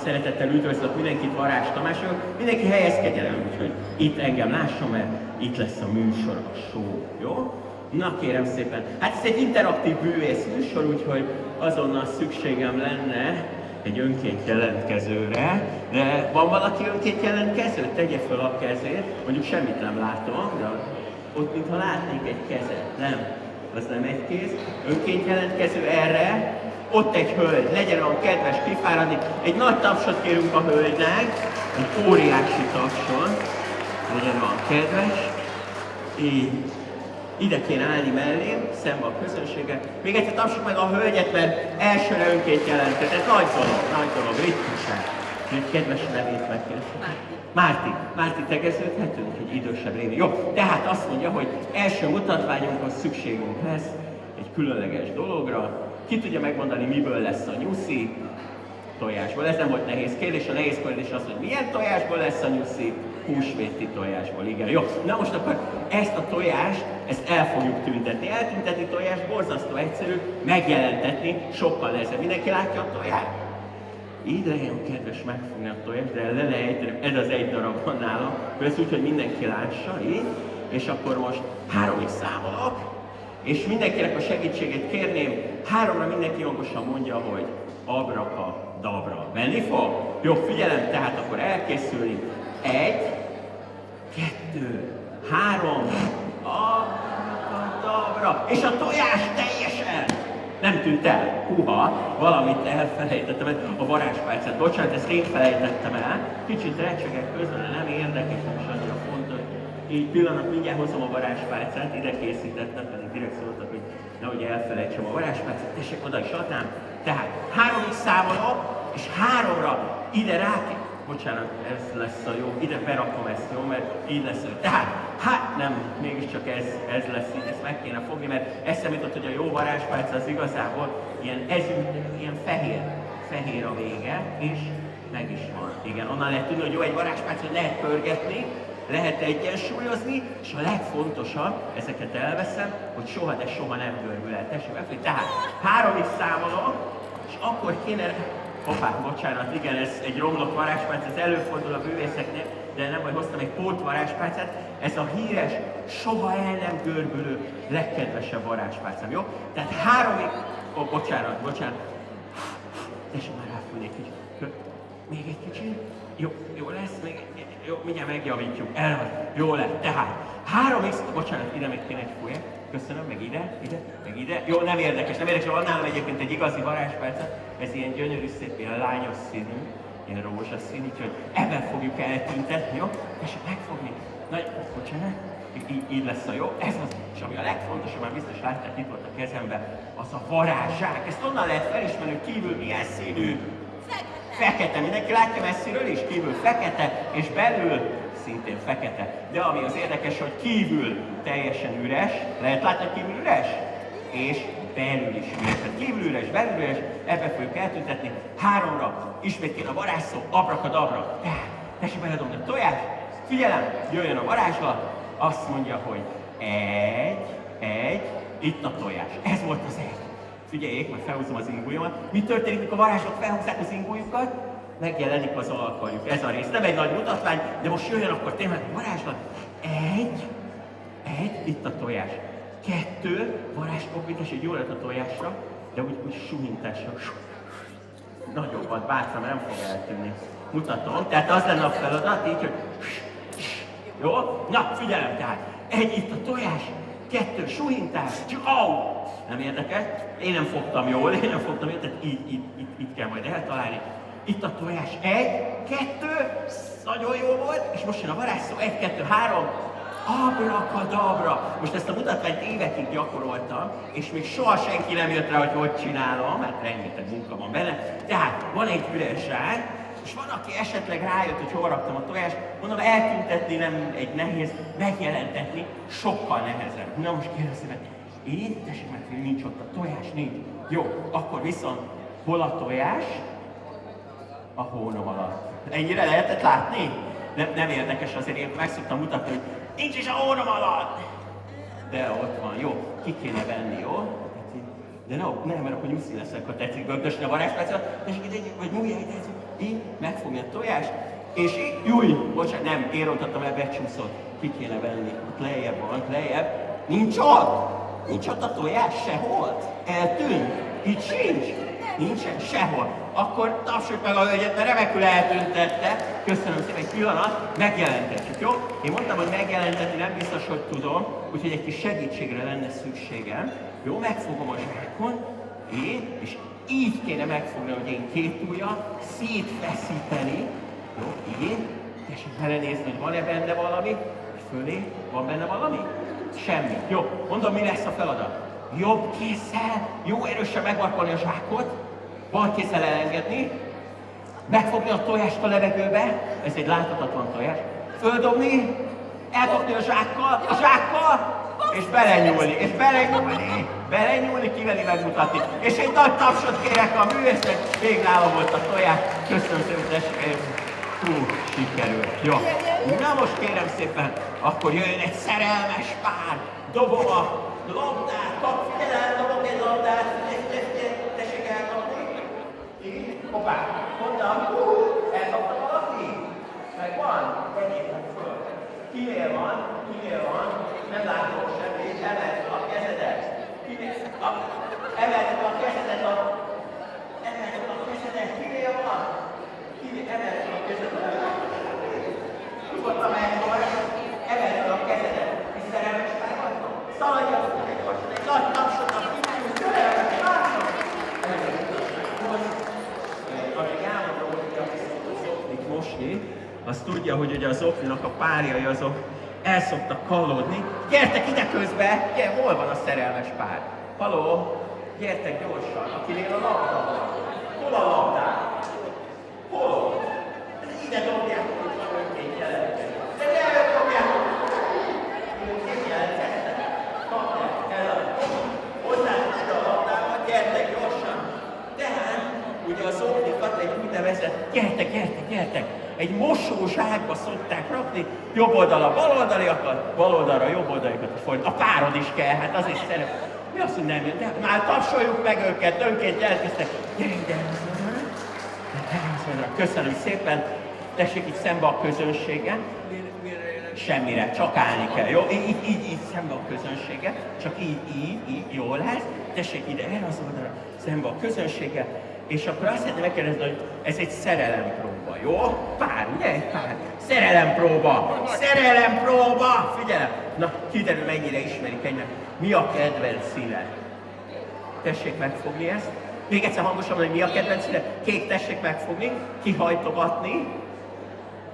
szeretettel üdvözlök mindenkit, Varázs Tamás vagyok. Mindenki helyezkedjen el, úgyhogy itt engem lásson, mert itt lesz a műsor, a show, jó? Na kérem szépen, hát ez egy interaktív művész műsor, úgyhogy azonnal szükségem lenne egy önként jelentkezőre, de van valaki önként jelentkező? Tegye fel a kezét, mondjuk semmit nem látom, de ott mintha látnék egy kezet, nem? Az nem egy kéz. Önként jelentkező erre, ott egy hölgy, legyen olyan kedves kifáradni. Egy nagy tapsot kérünk a hölgynek, egy óriási tapson, legyen olyan kedves. Így. Ide kéne állni mellém, szembe a közönséggel. Még egyszer tapsuk meg a hölgyet, mert elsőre önként jelentkezett. Nagy dolog, ritkaság. Egy kedves nevét megkérdezem. Márti, tegeződhetünk egy idősebb révén. Jó, tehát azt mondja, hogy első mutatványunkhoz szükségünk lesz egy különleges dologra. Ki tudja megmondani, miből lesz a nyuszi? Tojásból. Ez nem volt nehéz kérdés. A nehéz kérdés az, hogy milyen tojásból lesz a nyuszi? Húsvéti tojásból, igen. Jó, na most akkor ezt a tojást, ezt el fogjuk tüntetni. Eltüntetni tojást borzasztó egyszerű, megjelentetni sokkal nehezebb. Mindenki látja a tojást? Így legyen kedves megfogni a tojást, de le lehet, ez az egy darab van nálam. Ez úgy, hogy mindenki lássa, így. És akkor most 3-ig számolok, és mindenkinek a segítségét kérném, 3-ra mindenki hangosan mondja, hogy abrakadabra. Menni fog? Jó, figyelem, tehát akkor elkészülni. 1, 2, 3, abrakadabra. És a tojás teljesen nem tűnt el. Húha, valamit elfelejtettem, a varázspálcát. Bocsánat, ezt én felejtettem el. Kicsit recsegek közben, de nem érdekes, nem is annyira fontos. Így pillanat, mindjárt hozom a varázspálcát, ide készítettem, pedig direkt szóltak, hogy nehogy elfelejtsem a varázspálcát. Tessék, oda is adnám. Tehát 3-ig számolok, és 3-ra ide rákérdezem. Bocsánat, ez lesz a jó, ide berakom ezt, jó, mert így lesz. Tehát, hát nem, mégiscsak ez lesz így, ezt meg kéne fogni, mert eszembe jutott, hogy a jó varázspálca az igazából ilyen ilyen fehér a vége, és meg is van. Igen, onnan lehet tudni, hogy jó, egy varázspálcát lehet pörgetni, lehet egyensúlyozni, és a legfontosabb, ezeket elveszem, hogy soha, de soha nem görbül el. Tessék megfogni, tehát 3-ig számolom, és akkor kéne. Hoppá, bocsánat, igen, ez egy romlott varázspálca, ez előfordul a bűvészeknél, de nem baj, hoztam egy pót varázspálcát, ez a híres, soha el nem görbülő, legkedvesebb varázspálcám, jó? Tehát 3-ig, bocsánat, tessék már ráfújni egy kicsit, még egy kicsit, jó lesz, jó, mindjárt megjavítjuk, jó lett, tehát 3-ig, bocsánat, ide még kéne egy fújját. Köszönöm, meg ide. Jó, nem érdekes, van nálam egyébként egy igazi varázspálca, ez ilyen gyönyörű szép, ilyen lányos színű, ilyen rózsaszín, úgyhogy ebben fogjuk eltüntetni, jó? Tessék megfogni. Bocsánat, így lesz a jó, ez az, és ami a legfontosabb, már biztos látták, itt volt a kezemben, az a varázsák. Ezt onnan lehet felismerni, hogy kívül milyen színű? Fekete, mindenki látja messziről is, kívül fekete, és belül szintén fekete. De ami az érdekes, hogy kívül teljesen üres, lehet látni, hogy kívül üres? És belül is üres. Tehát kívül üres, belül üres, ebbe fogjuk eltüntetni. 3-ra ismét kéne a varázsszó, abrakadabra. Tehát, tessék beledobni a tojást, figyelem, jöjjön a varázslat, azt mondja, hogy 1, itt a tojás. Ez volt az 1. Figyeljék, majd felhúzom az ingújomat. Mi történik, mikor a varázslók felhúzzák az ingújukat? Megjelenik az alkarjuk. Ez a rész. Nem egy nagy mutatvány, de most jöjjön akkor tényleg a varázslat. 1, itt a tojás. 2, varázskopítás, egy jó lett a tojásra, de úgy suhintásra. Nagyobbat vártam, nem fog eltűnni. Mutatom. Tehát az lenne a feladat, így, hogy jó? Na, figyelem tehát. 1, itt a tojás. 2, suhintás. Au! Nem érdekes? Én nem fogtam jól, tehát így kell majd eltalálni. Itt a tojás. 1, 2, nagyon jó volt, és most jön a varázsszó. 1, 2, 3, abrakadabra. Most ezt a mutatványt évekig gyakoroltam, és még soha senki nem jött rá, hogy csinálom, mert rengeteg munka van benne. Tehát van egy üres zsák, és van, aki esetleg rájött, hogy hol raktam a tojást, mondom, eltüntetni nem egy nehéz, megjelentetni sokkal nehezebb. Na most kérdezem, én, tessék meg, hogy nincs ott a tojás, nincs. Jó, akkor viszont hol a tojás? A hónom alatt. Ennyire lehetett látni? Nem érdekes, azért én meg szoktam mutatni, hogy nincs is a hónom alatt. De ott van, jó, ki kéne venni, jó? De nem, mert akkor nyuszi leszek, ha tetszik bögdösni a varázspálcát. Tessék ide, vagy múlja ide, így megfogni a tojást, és így, júj, bocsánat, nem, én rontottam el, becsúszott, ki kéne venni, ott lejjebb van, lejjebb, nincs ott a tojás sehol, eltűnt, itt sincs, nincsen sehol, akkor tapsoljuk meg a hölgyet, mert remekül eltüntette, köszönöm szépen, egy pillanat, megjelentetjük, jó? Én mondtam, hogy megjelentetni nem biztos, hogy tudom, úgyhogy egy kis segítségre lenne szükségem, jó? Megfogom a zsákon, és így kéne megfogni, hogy én két ujjal, szétfeszíteni, jó, így, tessék belenézni, hogy van-e benne valami, fölé, van benne valami? Semmi. Jó, mondom, mi lesz a feladat? Jobb kézzel, jó erősen megmarkolni a zsákot, bal kézzel elengedni, megfogni a tojást a levegőbe, ez egy láthatatlan tojás, földobni, elkapni a zsákkal, és belenyúlni, kiveli megmutatni. És egy nagy tapsot kérek a művésznek, még nála volt a tojás. Köszönöm szépen, tessék, sikerült. Jó. Na most kérem szépen, akkor jöjjön egy szerelmes pár. Dobom a labdát, figyelj, dobok egy labdát, tessék elkapni. Így, hoppá, mondtam, elkapta valaki? Megvan? Vegyék meg föl. Kinél van? Nem látom semmit, emeld fel a kezedet. Emeld fel a kezedet, kinél van? Emeld fel a kezedet. Nyugodtan megvan, emeld fel a kezedet. És szerelmes pár vagytok? Szaladjatok egy gyorsan, egy nagy tapsot, kinél, szerelmes párnak. Amíg elmondom, hogy aki szokott zoknit mosni, azt tudja, hogy ugye a zokninak a párjai azok el szoktak kallódni. Gyertek ide közbe! Gyere, hol van a szerelmes pár? Haló? Gyertek gyorsan, akinél a labda van. Hol a labdák? Hol? Ide dobjátok, hogy van önként jelenteni. De ne dobjátok! Önként jelenteni. Kapják, hozzátok a labdámat, gyertek gyorsan. Tehát, ugye az zoknikat egy úgynevezett, gyertek! Egy mosózsákba szokták rakni, jobb oldalra baloldaliakat, bal oldalra jobb oldaliakat fordítani. A párod is kell, hát az is szerep. Mi azt, hogy nem jön? De már tapsoljuk meg őket, önként jelentkeztek. Gyere ide! Köszönöm szépen. Tessék itt szembe a közönséggel. Semmire, csak állni kell, jó? Így szembe a közönséggel. Csak így, jó lesz. Tessék ide, erre az oldalra, szembe a közönséggel. És akkor azt szeretném megkérdezni, hogy ez egy szerelempróba, jó? Pár, ugye? Egy pár. Szerelempróba! Figyelem! Na, kiderül, mennyire ismerik egymást. Mi a kedvenc színe? Tessék megfogni ezt. Még egyszer hangosan mondani, mi a kedvenc színe? Kék, tessék megfogni, kihajtogatni,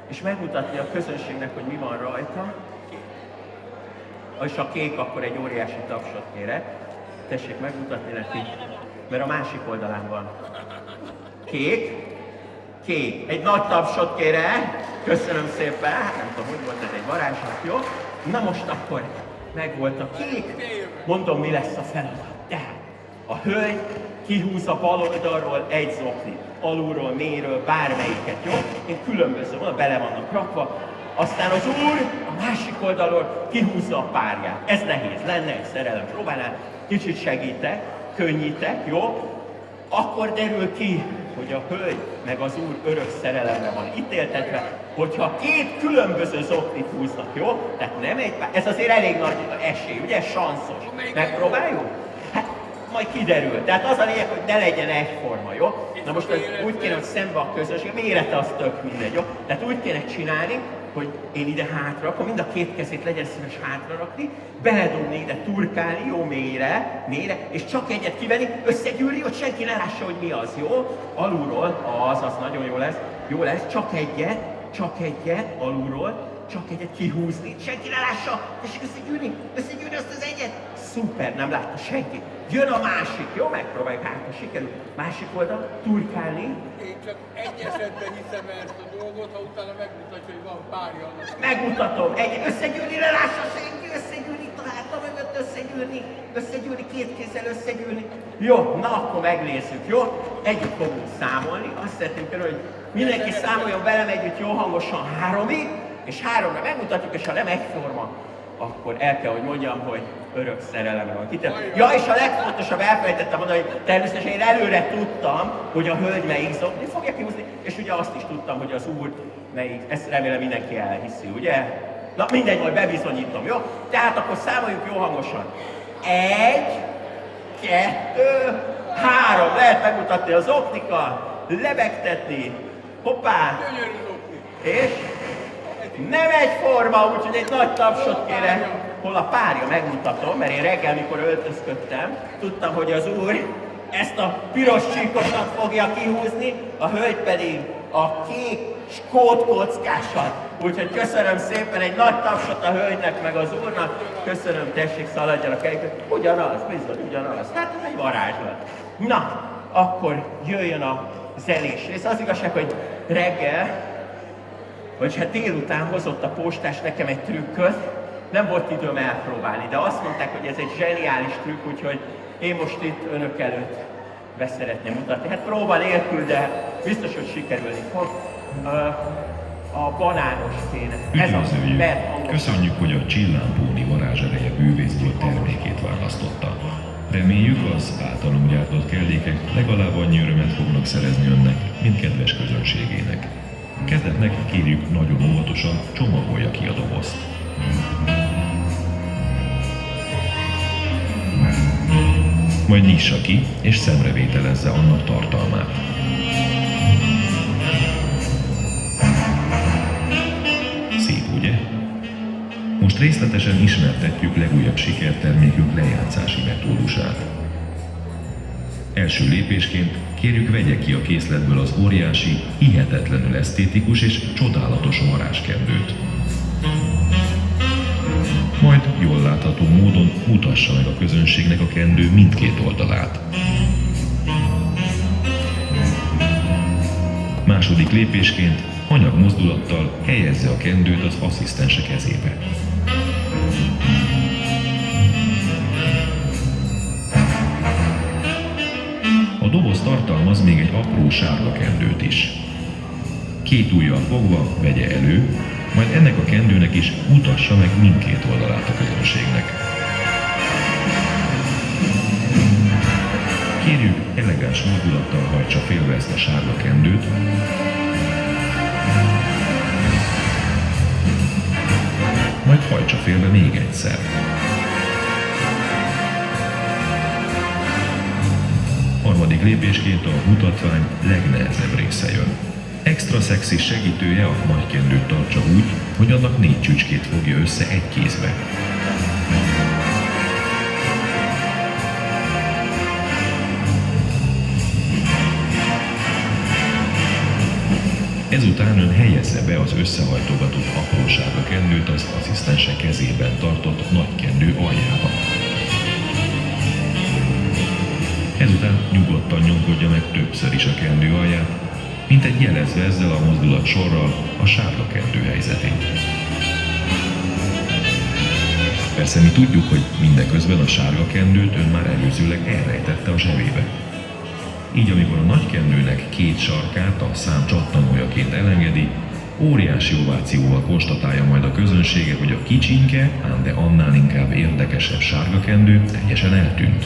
és megmutatni a közönségnek, hogy mi van rajta. És a kék, akkor egy óriási tapsot kérek. Tessék megmutatni neki, mert a másik oldalán van. Kék. Egy nagy tapsot kérek. Köszönöm szépen. Nem tudom, hogy volt ez egy varázslat, jó? Na most akkor megvolt a kék. Mondom, mi lesz a feladat. Tehát a hölgy kihúz a bal oldalról egy zoknit. Alulról, mélyről, bármelyiket, jó? Én különböző, bele vannak rakva. Aztán az úr a másik oldalról kihúzza a párját. Ez nehéz, lenne egy szerelem próbálnál. Kicsit segítek, könnyítek, jó? Akkor derül ki, hogy a hölgy meg az úr örök szerelemre van ítéltetve, hogyha két különböző zoknit húznak, jó? Tehát nem egy pár, ez azért elég nagy esély, ugye? Sanszos. Megpróbáljuk? Hát majd kiderül. Tehát az a lényeg, hogy ne legyen egyforma, jó? Na most úgy kéne, hogy szembe a közösség, mérete az tök mindegy, jó? Tehát úgy kéne csinálni, hogy én ide hátra, akkor mind a két kezét legyen szíves hátra rakni, beledobni ide, turkálni, jó mélyre, és csak egyet kivenni, összegyűrni, hogy senki ne lássa, hogy mi az, jó? Alulról, az nagyon jó lesz, csak egyet, alulról, csak egyet kihúzni, senki ne lássa, tessék összegyűrni azt az egyet. Szuper, nem látta senki. Jön a másik, jó? Megpróbáljuk, hát sikerül. Másik oldal, turkálni. Én csak egy esetben hiszem el ezt a dolgot, ha utána megmutatja, hogy van párja annak. Megmutatom, összegyűrni, ne lássa senki, összegyűrni, találtam mögött összegyűrni, két kézzel összegyűrni. Jó, na akkor megnézzük, jó? Együtt fogunk számolni, azt szeretném kérni, hogy mindenki számoljon velem együtt jó hangosan 3-ig, és 3-ra megmutatjuk, és ha nem egyforma, akkor el kell, hogy mondjam, hogy örök szerelemre van kitett. Ja, és a legfontosabb, elfelejtettem mondani, hogy természetesen én előre tudtam, hogy a hölgy melyik zoknit fogja kihúzni, És ugye azt is tudtam, hogy az Úr melyik, ezt remélem mindenki elhiszi, ugye? Na mindegy, majd bebizonyítom, jó? Tehát akkor számoljuk jó hangosan. 1, 2, 3. Lehet megmutatni az oknikat, lebegtetni. Hoppá! Gyönyörű okni. És nem egyforma, úgyhogy egy nagy tapsot kérek. Hol a párja, megmutatom, mert én reggel, mikor öltözködtem, tudtam, hogy az Úr ezt a piros csíkosat fogja kihúzni, a hölgy pedig a kék skótkockásat. Úgyhogy köszönöm szépen, egy nagy tapsot a hölgynek, meg az Úrnak. Köszönöm, tessék, szaladjanak el. Ugyanaz, bizony, ugyanaz. Hát ez egy varázslat. Na, akkor jöjjön a zenés rész. Az igazság, hogy reggel, vagy hát délután hozott a postás nekem egy trükköt, nem volt időm elpróbálni, de azt mondták, hogy ez egy zseniális trükk, úgyhogy én most itt önök előtt be szeretném mutatni. Hát próba nélkül, de biztos, hogy sikerülni fog. A banános kéne. Üdvözöljük! Köszönjük, hogy a Csillámpóni varázsereje bűvészből termékét választotta. Reméljük, az általunk gyártott kellékek legalább annyi örömet fognak szerezni önnek, mint kedves közönségének. Kezdetnek kérjük nagyon óvatosan csomagolja ki a dobozt. Majd nyissa ki és szemrevételezze annak tartalmát. Szép, ugye? Most részletesen ismertetjük legújabb sikertermékünk lejátszási metódusát. Első lépésként kérjük, vegye ki a készletből az óriási, hihetetlenül esztétikus és csodálatos varázskendőt. Majd jól látható módon mutassa meg a közönségnek a kendő mindkét oldalát. Második lépésként anyagmozdulattal helyezze a kendőt az asszisztense kezébe. A doboz tartalmaz még egy apró sárga kendőt is. Két ujjal fogva vegye elő, majd ennek a kendőnek is mutassa meg mindkét oldalát a közönségnek. Kérjük, elegáns mozdulattal hajtsa félbe ezt a sárga kendőt, majd hajtsa félbe még egyszer. Harmadik lépésként a mutatvány legnehezebb része jön. Extra szexi segítője a nagy kendőt tartsa úgy, hogy annak 4 csücskét fogja össze egy kézbe. Ezután ön helyezze be az összehajtogatott aprósága kendőt az asszisztense kezében tartott nagy kendő aljába. Ezután nyugodtan nyomkodja meg többször is a kendő alját, mint egy jelezve ezzel a mozdulat sorral a sárga kendő helyzetét. Persze mi tudjuk, hogy mindeközben a sárga kendőt ön már előzőleg elrejtette a zsebébe. Így amikor a nagy kendőnek 2 sarkát a szám csattanójaként elengedi, óriási ovációval konstatálja majd a közönsége, hogy a kicsinke, ám de annál inkább érdekesebb sárga kendő teljesen eltűnt.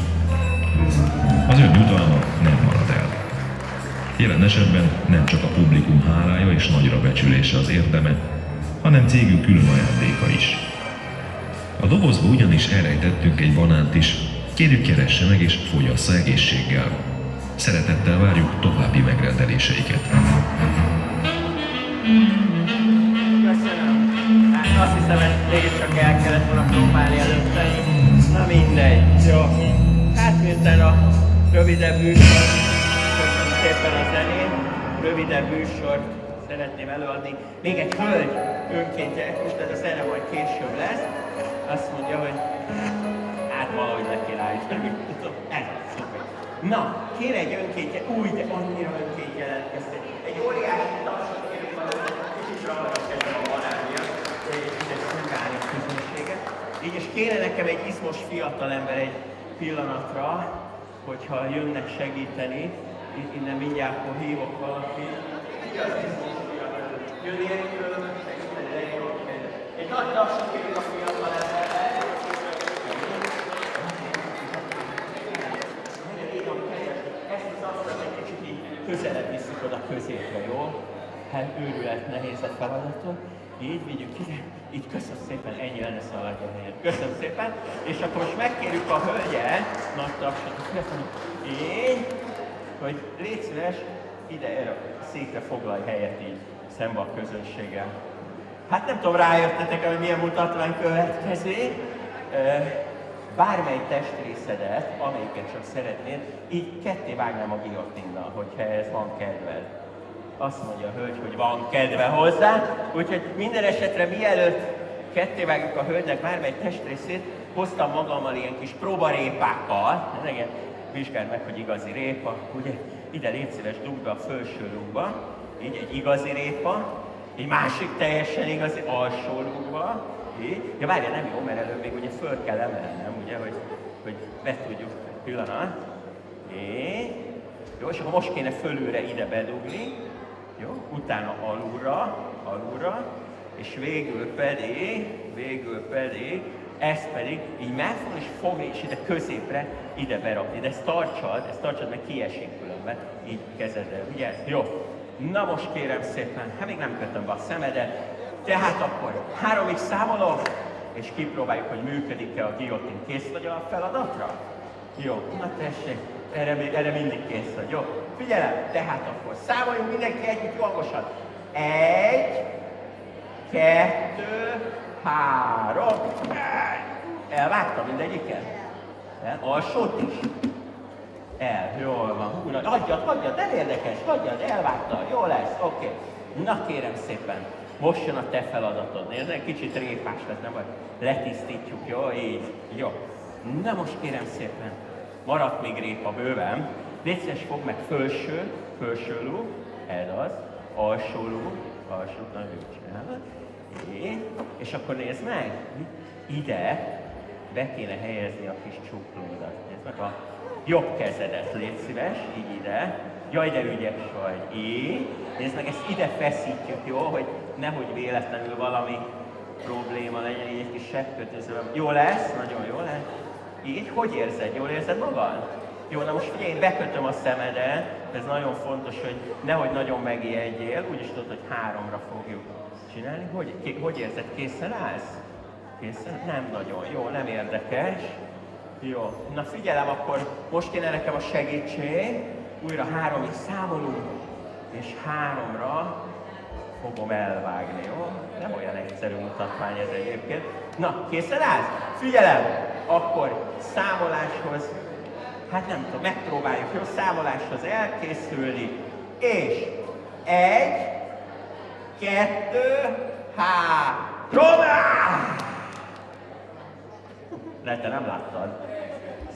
Az ön jutalma nem marad el. Jelen esetben nem csak a publikum hálája és nagyra becsülése az érdeme, hanem cégünk külön ajándéka is. A dobozba ugyanis elrejtettünk egy banánt is, kérjük, keresse meg és fogyassza egészséggel. Szeretettel várjuk további megrendeléseiket. Köszönöm. Hát azt hiszem, ezt mégis csak el kellett volna próbálni előtte. Na mindegy. Jó. Hát miután a rövidebb műsor, köszönöm szépen a zenét, rövidebb műsort szeretném előadni. Még egy hölgy önkéntje, most ez a zene majd később lesz, azt mondja, hogy hát valahogy le kell állítani. Ez az, szuper. Na, kéne egy önkéntje, új, de annyira önként jelentkeztek. Egy óriási tapsot kérünk valószínűleg, kicsit rajta kezdem a barátja, és egy szolgálni közönséget. Így és kéne nekem egy izmos fiatalember egy pillanatra, hogyha jönnek segíteni, innen mindjárt akkor hívok valakit. Igaz, izmos fiatalember. Jönnél különben segíteni, egy nagy tapsot kérünk a fiatalemberre. Ezt az asztalt egy kicsit így közelebb viszünk. vigyük oda középre, jó? Hát őrület nehéz a feladaton. Így vigyük ide. Így köszönöm szépen, ennyi lenne szaladja helyet. Köszönöm szépen. És akkor most megkérjük a hölgyet, nagy tapsot, így, hogy légy szíves, ide erre a székre foglalj helyet így, szembe a közönséggel. Hát nem tudom, rájöttetek, hogy milyen mutatvány következik. Bármely testrészedet, amelyiket csak szeretnéd, így ketté vágnám a giljotinnal, hogyha ez van kedved. Azt mondja a hölgy, hogy van kedve hozzá, úgyhogy minden esetre mielőtt ketté vágjuk a hölgynek bármely testrészét, hoztam magammal ilyen kis próbarépákkal. Igen, vizsgáld meg, hogy igazi répa, ugye? Ide légy szíves, dugd be a felső lúgba, így egy igazi répa, egy másik teljesen igazi alsó lúgba, így. Ja várjál, nem jó, mert előbb még ugye föl kell emelnem, ugye, hogy be tudjuk, pillanat. Így. Jó, és akkor most kéne fölülre ide bedugni, jó, utána alulra, és végül pedig, ezt pedig így megfogni és fogni, és ide középre, ide berakni. De ezt tartsad, meg kiesik különben, így kezeddel, ugye? Jó. Na most kérem szépen, hát még nem kötöm be a szemedet, tehát akkor 3-ig számolok, és kipróbáljuk, hogy működik-e a giljotin. Kész vagy a feladatra? Jó, na tessék, erre mindig kész vagy, jó? Figyelem, tehát akkor számoljunk mindenki együtt hangosan. 1, 2, 3, elvágta mindegyiket? Alsót is? Jól van. Hagyjad, nem érdekes, hagyjad, elvágta, jó lesz, oké. Na kérem szépen, most jön a te feladatod. Nézd, egy kicsit répás lesz, nem baj. Letisztítjuk, jó? Így, jó. Na most kérem szépen, maradt még répa bőven. Légy szíves, fogd meg felső lúg, ez az, alsó lúg, nagyon jól csinálod. És akkor nézd meg, ide be kéne helyezni a kis csuklódat. Nézd meg a jobb kezedet, légy szíves, így ide. Jaj, de ügyes vagy, így. Nézd meg, ezt ide feszítjük, jó, hogy nehogy véletlenül valami probléma legyen, így egy kis seppkötöző. Jó lesz, nagyon jó lesz. Így, hogy érzed? Jól érzed magad? Jó, na most figyelj, én bekötöm a szemedet, ez nagyon fontos, hogy nehogy nagyon megijedjél, úgyis tudod, hogy 3-ra fogjuk csinálni. Hogy érzed? Készen állsz? Készen? Nem nagyon. Jó, nem érdekes. Jó, na figyelem, akkor most kéne nekem a segítség. Újra 3-ig számolunk, és 3-ra fogom elvágni, jó? Nem olyan egyszerű mutatvány ez egyébként. Na, készen állsz? Figyelem! Akkor számoláshoz, hát nem tudom, megpróbáljuk, jó? Számoláshoz elkészülni, és 1, 2, 3! Lehet, te nem láttad.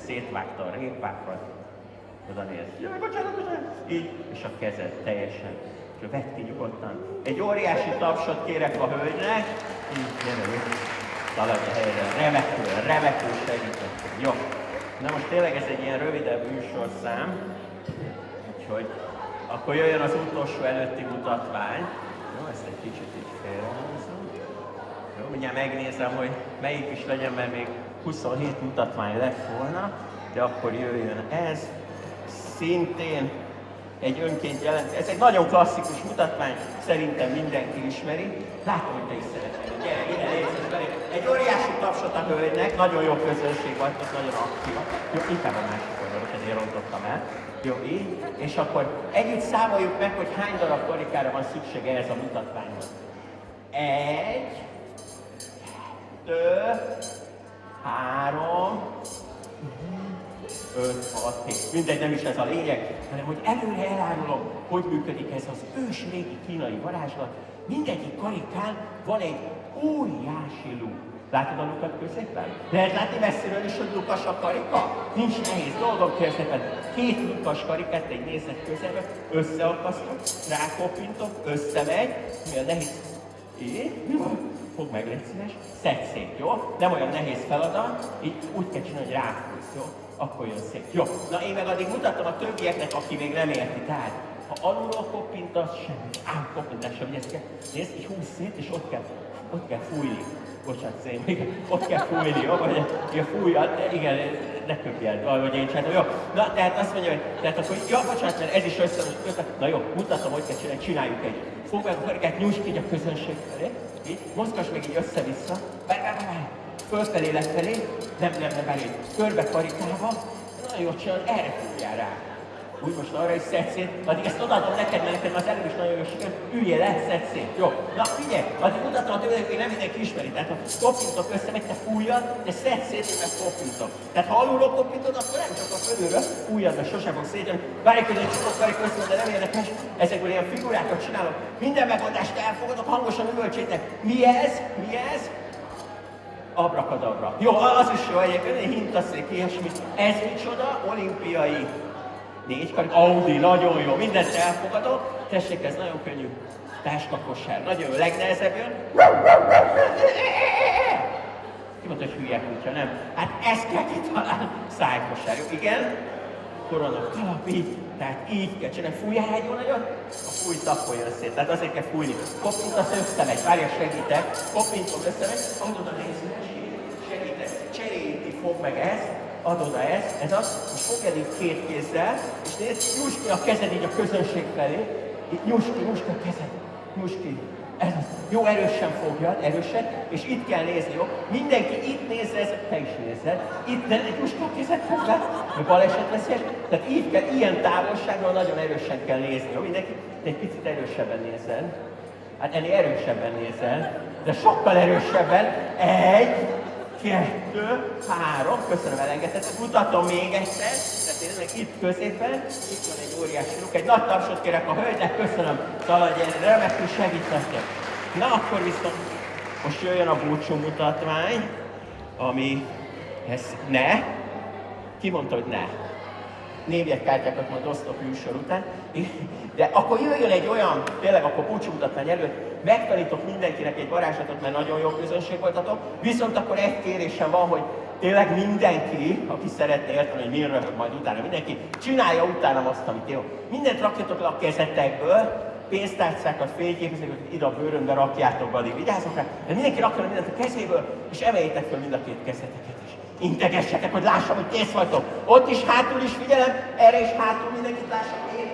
Szétvágta a répákat. Oda néz. Jaj, bocsánat. Így, és a kezed teljesen. És vedd ki nyugodtan. Egy óriási tapsot kérek a hölgynek. Így, gyere, szaladj a helyre. Remekül segítettél. Jó. Na most tényleg ez egy ilyen rövidebb műsorszám. Úgyhogy akkor jöjjön az utolsó előtti mutatvány. Jó, ezt egy kicsit így félrehúzom. Jó, mindjárt megnézem, hogy melyik is legyen, mert még 27 mutatvány lett volna, de akkor jöjjön ez. Szintén egy önként jelent. Ez egy nagyon klasszikus mutatvány, szerintem mindenki ismeri. Látom, hogy te is szeretnél. Gyere, ide légy belé. Egy óriási tapsot a hölgynek, nagyon jó közönség vagytok, nagyon aktívak. Jó, inkább a másik oldalon, hogy ezért rontottam el. Jó, így. És akkor együtt számoljuk meg, hogy hány darab karikára van szüksége ehhez a mutatványhoz. 1, 2, 3, 5, 6, 7. Mindegy, nem is ez a lényeg, hanem hogy előre elárulom, hogy működik ez az ős régi kínai varázslat. Mindegyik karikán van egy óriási luk. Látod a lukat középen? Lehet látni messziről is, hogy lukas a karika? Nincs nehéz dolgom, kérlek, 2 lukas karikát egy nézet közelbe, összeakasztok, rákopintok, összemegy, mi a nehéz? Fogd meg, légy szíves, szedd szét, jó? Nem olyan nehéz feladat, így úgy kell csinálni, hogy ráfújsz, jó? Akkor jön szép. Jó, na én meg addig mutatom a többieknek, aki még nem érti. Tehát, ha alulról kopintasz, semmi. Kopintás sem, ugye nézd, így húzz szét, és ott kell fújni. Bocsánat, szép, ott kell fújni, jó? Vagy fújjad, igen, ne köpjed, ahogy én csináltam. Jó, na, tehát azt mondja, hogy, tehát akkor, ja, bocsánat, mert ez is össze, na jó, mutatom, hogy kell csinálni, csináljuk egy. Fogd meg a karikát, nyújtsd így a közönség felé, így, mozgass meg így össze-vissza, várj, fölfelé, lefelé, nem, várj, körbe karikába, nagyon jól csinálod, erre fújjál rá. Úgy most arra is szedd szét, addig ezt odaadom neked, mert nekem az előbb is nagyon jó sikerült, üljél le, szedd szét. Jó, na figyelj, addig mutatom a többiek, hogy nem mindenki ismeri. Tehát ha kopintok össze, meg te fújjad, de szedd szét, meg kopintok. Tehát ha alulról kopintod, akkor nem csak a fölülről fújjad, mert sosem fogsz szétjönni. Várj, hogy egy csukott karик össze, de nem érdekes. Ezekből ilyen figurákat csinálok. Minden megoldást elfogadok, hangosan üvöltsétek. Mi ez? Mi ez? Abrakadabra. Jó, az is jó egyébként, egy hintaszék, ilyesmi. Ez micsoda? Olimpiai 4 karik, Audi, nagyon jó, mindent elfogadok. Tessék, ez nagyon könnyű. Táskakosár, nagyon jó, legnehezebb jön. Ki mondta, hogy hülye kutya, nem? Hát ezt kell kitalálni. Szájkosár, jó, igen. Korona kalap, így. Tehát így kell csinálni. Fújjál egy jó nagyot, a fúj tapoljon szét. Tehát azért kell fújni. Kopintasz összemegy, várja, segítek. Kopintom összemegy, adod a nézőnek, segítek. Cseréljéti, fog meg ezt. Add oda ezt, ez az, most fogd így két kézzel, és nézd, nyújtsd ki a kezed így a közönség felé, nyújtsd ki a kezed, nyújtsd ki, ez az. Jó, erősen fogjad, erősen, és itt kell nézni, jó? Mindenki itt nézze, te is nézzel, itt, de nyújtsd ki a kezedhez, hogy baleset veszélyes, tehát így kell, ilyen távolságról nagyon erősen kell nézni, jó? Mindenki, de egy picit erősebben nézzen, hát ennél erősebben nézzen, de sokkal erősebben, 1, 2, 3, köszönöm, elengedhetek, mutatom még egyszer, tehát tényleg itt középen, itt van egy óriási luk, egy nagy tapsot kérek a hölgynek, köszönöm, Szaladj, remekül segítettek. Na akkor viszont most jöjjön a búcsú mutatvány, ami, ez ne, ki mondta, hogy ne? Névjegykártyákat majd osztok műsor után, de akkor jöjjön egy olyan, tényleg akkor búcsúmutatvány előtt, megtanítok mindenkinek egy varázslatot, mert nagyon jó közönség voltatok, viszont akkor egy kérésem van, hogy tényleg mindenki, aki szeretne érteni, hogy mi röhög majd utána, mindenki csinálja utánam azt, amit jó. Mindent rakjatok le a kezetekből, pénztárcákat, fényképezőket ide a bőrömbe rakjátok, addig vigyázzok rá, de mindenki rakja mindent a kezéből, és emeljétek fel mind a két kezeteket is. Integessetek, hogy lássam, hogy kész vagytok. Ott is, hátul is figyelem, erre is hátul mindenkit lássam. Én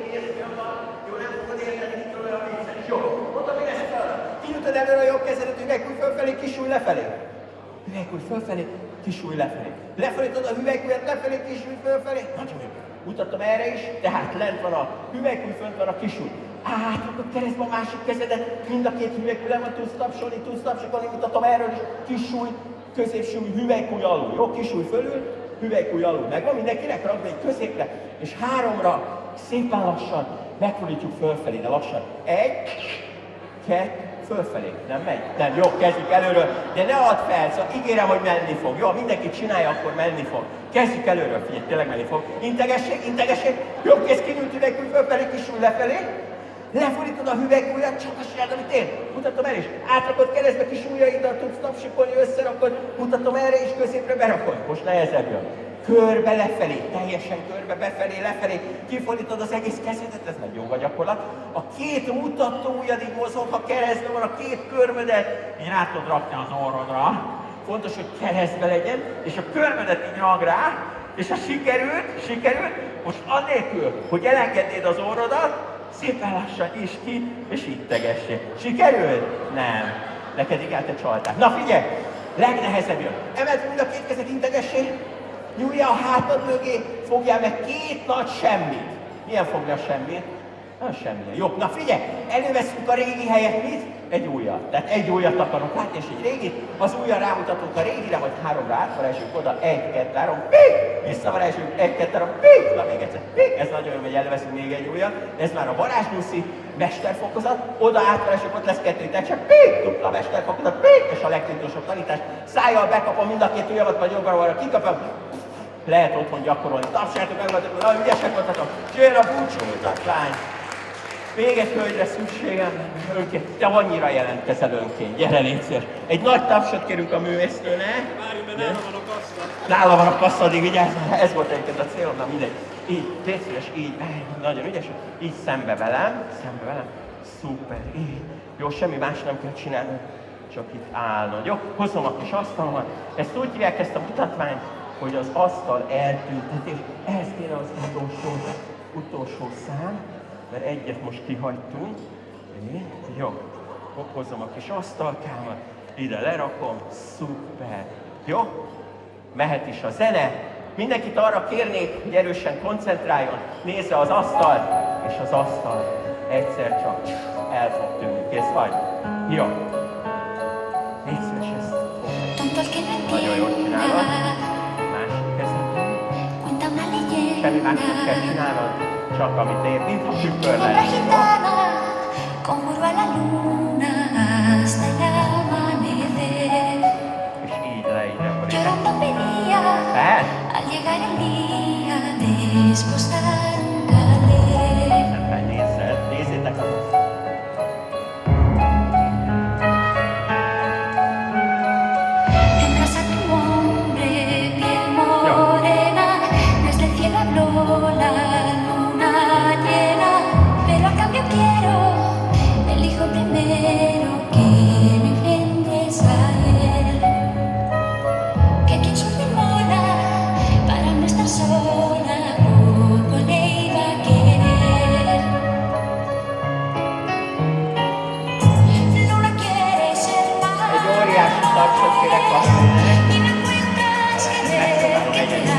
van. Jó, nem fogod érteni, mitől olyan vicces. Jó, mondom, mi lesz fel? Kinyújtod előre a jobb kezedet, hüvelykúj fölfelé, kisúly lefelé. Hüvelykúj fölfelé, kisúly lefelé. Lefordítod a hüvelykújat lefelé, kisúly fölfelé. Nagyon jó. Mutatom erre is, tehát lent van a hüvelykúj, fönt van a kisúly. Átrakod keresztbe a másik kezedet, mind a két hüvelykúj le van, tudsz tapsolni, mutatom erről is, kisúly. Középsúly, hüvelykúj alul, jó? Kisúly fölül, hüvelykúj alul. Megvan mindenkinek? Rakd egy középre, és 3-ra szépen lassan megfordítjuk fölfelé, de lassan. 1, 2, fölfelé. Nem megy? Nem, jó, kezdjük előről, de ne add fel, szóval ígérem, hogy menni fog. Jó, mindenki csinálja, akkor menni fog. Kezdjük előről, figyelj, tényleg menni fog. Integessék, jobb kéz kinyújt, hüvelykúj fölfelé, kisúly lefelé. Lefordítod a hüvelykújat, csak azt csináld, amit én. Mutatom el is. Átrakod keresztbe kis ujjaiddal, tudsz tapsikolni, összerakod. Mutatom erre is, középre berakod. Most nehezebb jön. Körbe lefelé, teljesen körbe, befelé, lefelé. Kifordítod az egész kezedet, ez meg jó a gyakorlat. A két mutató ujjadig mozog, ha keresztbe van a két körmödet, így rá tudod rakni az orrodra. Fontos, hogy keresztbe legyen, és a körmödet így rag rá, és ha sikerült, most annélkül, hogy elengednéd az orrodat, szépen lassan is ki, és így tegessék. Sikerült? Nem. Neked igen, te csaltál. Na figyelj! Legnehezebb jön. Emeld mind a két kezet, integessék. Nyúljál a hátad mögé, fogjál meg két nagy semmit. Milyen fogja a semmit? Nem semmilyen. Jó, na figyelj! Előveszünk a régi helyet, mit? Egy újat. Tehát egy újat akarunk látni, és egy régit. Az újjal rámutatunk a régire, vagy 3-ra átvarázsunk oda. 1, 2, 3, pik! Visszavarázsunk, 1, 2, 3, pik! Na még egyszer, pik! Ez nagyon jó, hogy előveszünk még egy újat. Ez már a varázsnyuszi mesterfokozat. Oda átvarázsunk, ott lesz 2 csak pik! Dupla mesterfokozat, pik! És a legtiltósabb tanítás. Szájjal bekapom mind a két ujjamat, vagy jobbra kikapom. Lehet otthon gyakorolni. Tapsáljátok meg, hogy nagyon ügyesek voltatok. Jöjjön a búcsú mutatvány. Még egy hölgyre szükségem, önként, te annyira jelentkezel önként, gyere légy szíves. Egy nagy tapsot kérünk a művésznőnek. Várjunk, mert nála van a kassa. Nála van a kassa, addig vigyázz, ez volt egyébként a célom, na mindegy. Így, légy szíves, így, nagyon ügyes, így szembe velem, szuper, így. Jó, semmi más nem kell csinálni, csak itt állnod, jó? Hozom a kis asztalomat, ezt úgy hívják ezt a mutatványt, hogy az asztal eltüntetés, ehhez kéne az utolsó szám, mert egyet most kihagytunk. Jó, hozom a kis asztalkámat, ide lerakom, szuper. Jó? Mehet is a zene. Mindenkit arra kérnék, hogy erősen koncentráljon, nézze az asztalt, és az asztal egyszer csak el fog tűnni. Kész vagy? Jó. Légy szíves ezt. Nagyon jól csinálod. Másik kezedben. Semmi más nem kell csinálnod, csak amit ér, mintha tükör lenne. És így leírja, hogy lehet? Szépen nézzétek az asztalt. Tapsot kérek kapni. Megpróbálom egyedül.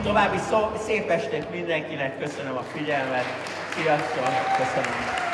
További szép estét mindenkinek, köszönöm a figyelmet, sziasztok, köszönöm.